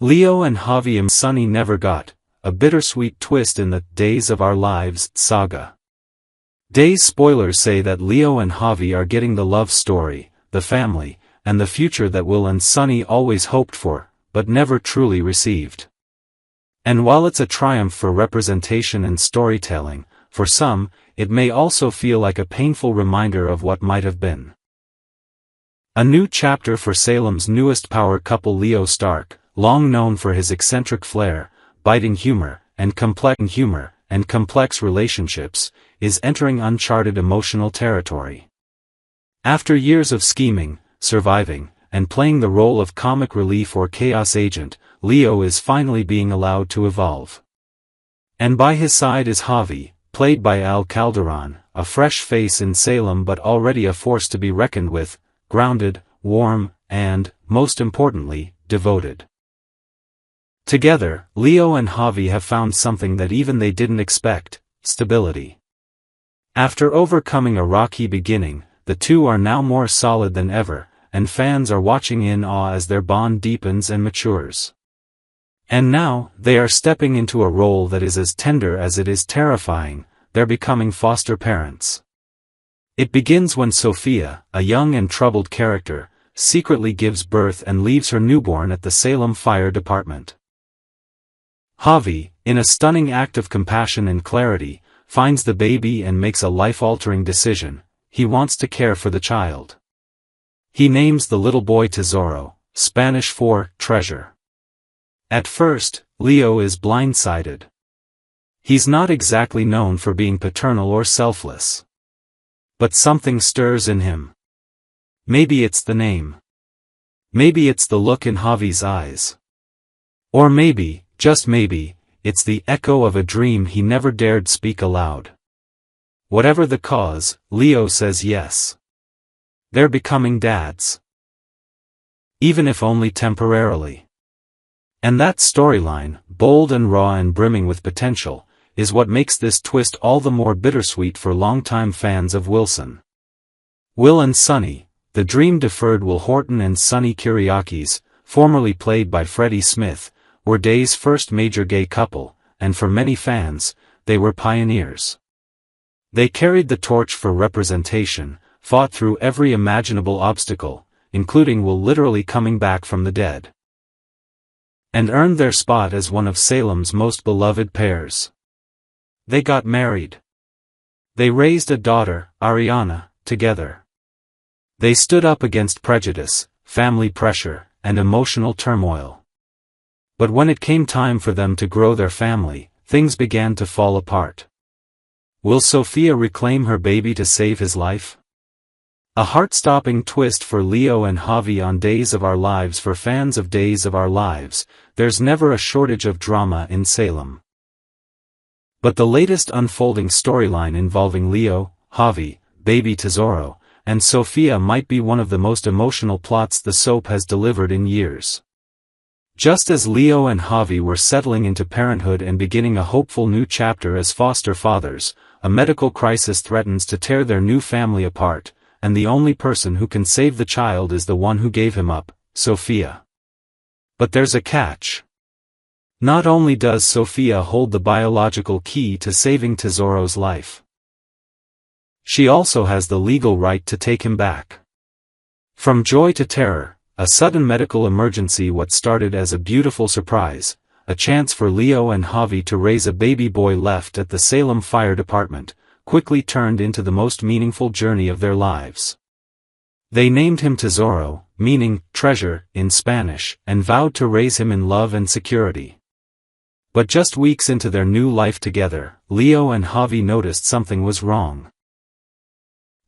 Leo and Javi and Sonny never got a bittersweet twist in the Days of Our Lives saga. Days spoilers say that Leo and Javi are getting the love story, the family, and the future that Will and Sonny always hoped for, but never truly received. And while it's a triumph for representation and storytelling, for some, it may also feel like a painful reminder of what might have been. A new chapter for Salem's newest power couple Leo Stark, long known for his eccentric flair, biting humor, and complex relationships, is entering uncharted emotional territory. After years of scheming, surviving, and playing the role of comic relief or chaos agent, Leo is finally being allowed to evolve. And by his side is Javi, played by Al Calderon, a fresh face in Salem but already a force to be reckoned with, grounded, warm, and, most importantly, devoted. Together, Leo and Javi have found something that even they didn't expect: stability. After overcoming a rocky beginning, the two are now more solid than ever, and fans are watching in awe as their bond deepens and matures. And now, they are stepping into a role that is as tender as it is terrifying: they're becoming foster parents. It begins when Sophia, a young and troubled character, secretly gives birth and leaves her newborn at the Salem Fire Department. Javi, in a stunning act of compassion and clarity, finds the baby and makes a life-altering decision: he wants to care for the child. He names the little boy Tesoro, Spanish for treasure. At first, Leo is blindsided. He's not exactly known for being paternal or selfless. But something stirs in him. Maybe it's the name. Maybe it's the look in Javi's eyes. Or maybe, just maybe, it's the echo of a dream he never dared speak aloud. Whatever the cause, Leo says yes. They're becoming dads. Even if only temporarily. And that storyline, bold and raw and brimming with potential, is what makes this twist all the more bittersweet for longtime fans of Wilson. Will and Sonny, the dream-deferred Will Horton and Sonny Kyriakis, formerly played by Freddie Smith, were Day's first major gay couple, and for many fans, they were pioneers. They carried the torch for representation, fought through every imaginable obstacle, including Will literally coming back from the dead, and earned their spot as one of Salem's most beloved pairs. They got married. They raised a daughter, Ariana, together. They stood up against prejudice, family pressure, and emotional turmoil. But when it came time for them to grow their family, things began to fall apart. Will Sophia reclaim her baby to save his life? A heart-stopping twist for Leo and Javi on Days of Our Lives. For fans of Days of Our Lives, there's never a shortage of drama in Salem. But the latest unfolding storyline involving Leo, Javi, baby Tesoro, and Sophia might be one of the most emotional plots the soap has delivered in years. Just as Leo and Javi were settling into parenthood and beginning a hopeful new chapter as foster fathers, a medical crisis threatens to tear their new family apart, and the only person who can save the child is the one who gave him up, Sophia. But there's a catch. Not only does Sophia hold the biological key to saving Tesoro's life, she also has the legal right to take him back. From joy to terror, a sudden medical emergency. What started as a beautiful surprise, a chance for Leo and Javi to raise a baby boy left at the Salem Fire Department, quickly turned into the most meaningful journey of their lives. They named him Tesoro, meaning treasure in Spanish, and vowed to raise him in love and security. But just weeks into their new life together, Leo and Javi noticed something was wrong.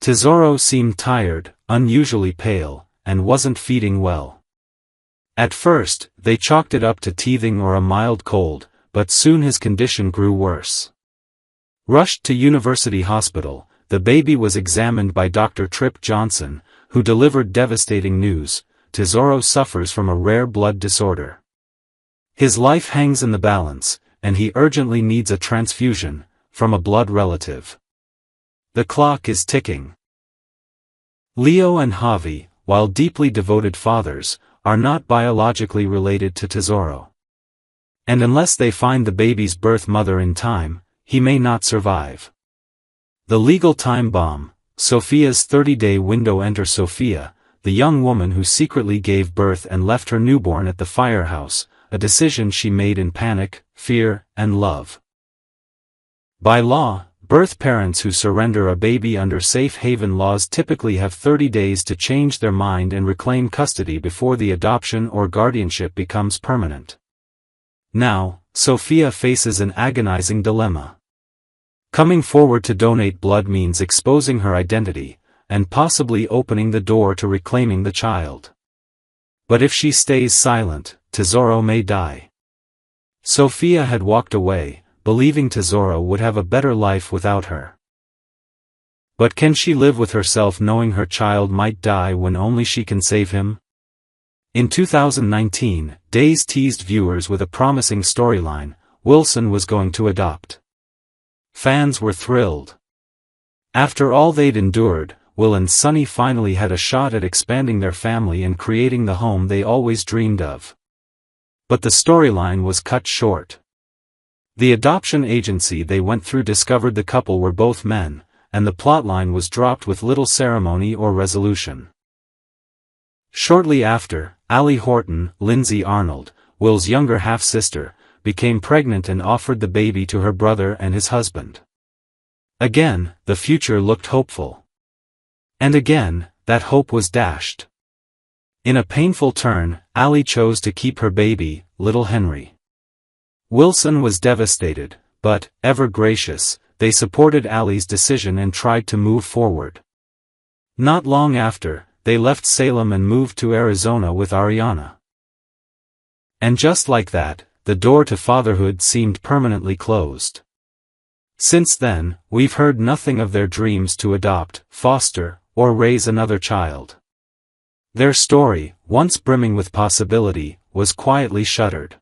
Tesoro seemed tired, unusually pale, and wasn't feeding well. At first, they chalked it up to teething or a mild cold, but soon his condition grew worse. Rushed to University Hospital, the baby was examined by Dr. Tripp Johnson, who delivered devastating news: Tesoro suffers from a rare blood disorder. His life hangs in the balance, and he urgently needs a transfusion from a blood relative. The clock is ticking. Leo and Javi, while deeply devoted fathers, are not biologically related to Tesoro. And unless they find the baby's birth mother in time, he may not survive. The legal time bomb, Sophia's 30-day window. Enter Sophia, the young woman who secretly gave birth and left her newborn at the firehouse, a decision she made in panic, fear, and love. By law, birth parents who surrender a baby under safe haven laws typically have 30 days to change their mind and reclaim custody before the adoption or guardianship becomes permanent. Now, Sophia faces an agonizing dilemma. Coming forward to donate blood means exposing her identity, and possibly opening the door to reclaiming the child. But if she stays silent, Tesoro may die. Sophia had walked away, believing Tesoro would have a better life without her. But can she live with herself knowing her child might die when only she can save him? In 2019, Days teased viewers with a promising storyline: Wilson was going to adopt. Fans were thrilled. After all they'd endured, Will and Sonny finally had a shot at expanding their family and creating the home they always dreamed of. But the storyline was cut short. The adoption agency they went through discovered the couple were both men, and the plotline was dropped with little ceremony or resolution. Shortly after, Allie Horton, Lindsay Arnold, Will's younger half-sister, became pregnant and offered the baby to her brother and his husband. Again, the future looked hopeful. And again, that hope was dashed. In a painful turn, Allie chose to keep her baby, little Henry. Wilson was devastated, but, ever gracious, they supported Allie's decision and tried to move forward. Not long after, they left Salem and moved to Arizona with Ariana. And just like that, the door to fatherhood seemed permanently closed. Since then, we've heard nothing of their dreams to adopt, foster, or raise another child. Their story, once brimming with possibility, was quietly shuttered.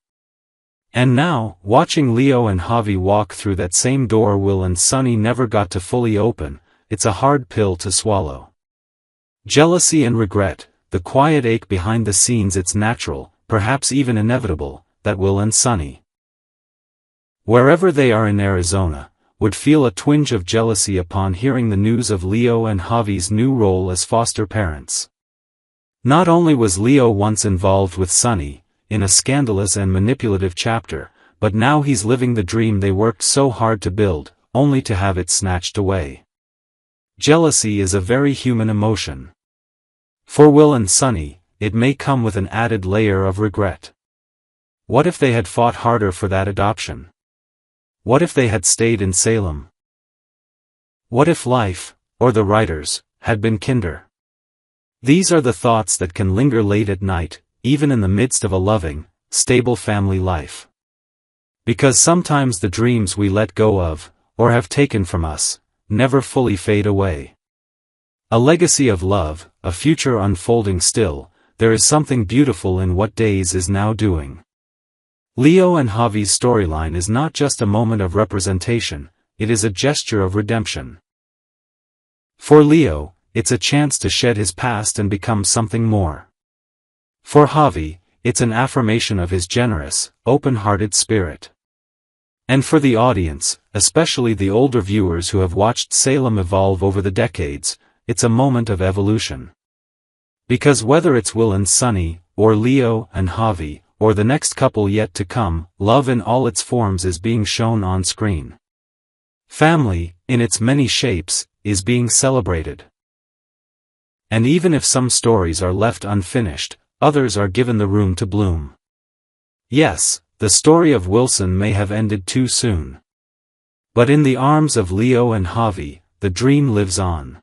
And now, watching Leo and Javi walk through that same door Will and Sonny never got to fully open, it's a hard pill to swallow. Jealousy and regret, the quiet ache behind the scenes, it's natural, perhaps even inevitable, that Will and Sonny, wherever they are in Arizona, would feel a twinge of jealousy upon hearing the news of Leo and Javi's new role as foster parents. Not only was Leo once involved with Sonny, in a scandalous and manipulative chapter, but now he's living the dream they worked so hard to build, only to have it snatched away. Jealousy is a very human emotion. For Will and Sonny, it may come with an added layer of regret. What if they had fought harder for that adoption? What if they had stayed in Salem? What if life, or the writers, had been kinder? These are the thoughts that can linger late at night, even in the midst of a loving, stable family life. Because sometimes the dreams we let go of, or have taken from us, never fully fade away. A legacy of love, a future unfolding still, there is something beautiful in what Days is now doing. Leo and Javi's storyline is not just a moment of representation, it is a gesture of redemption. For Leo, it's a chance to shed his past and become something more. For Javi, it's an affirmation of his generous, open-hearted spirit. And for the audience, especially the older viewers who have watched Salem evolve over the decades, it's a moment of evolution. Because whether it's Will and Sonny, or Leo and Javi, or the next couple yet to come, love in all its forms is being shown on screen. Family, in its many shapes, is being celebrated. And even if some stories are left unfinished, others are given the room to bloom. Yes, the story of Wilson may have ended too soon. But in the arms of Leo and Javi, the dream lives on.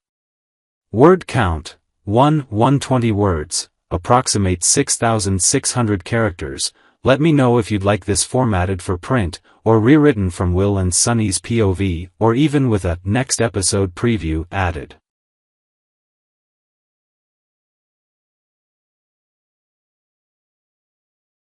Word count, 120 words, approximate 6,600 characters. Let me know if you'd like this formatted for print, or rewritten from Will and Sonny's POV, or even with a next episode preview added.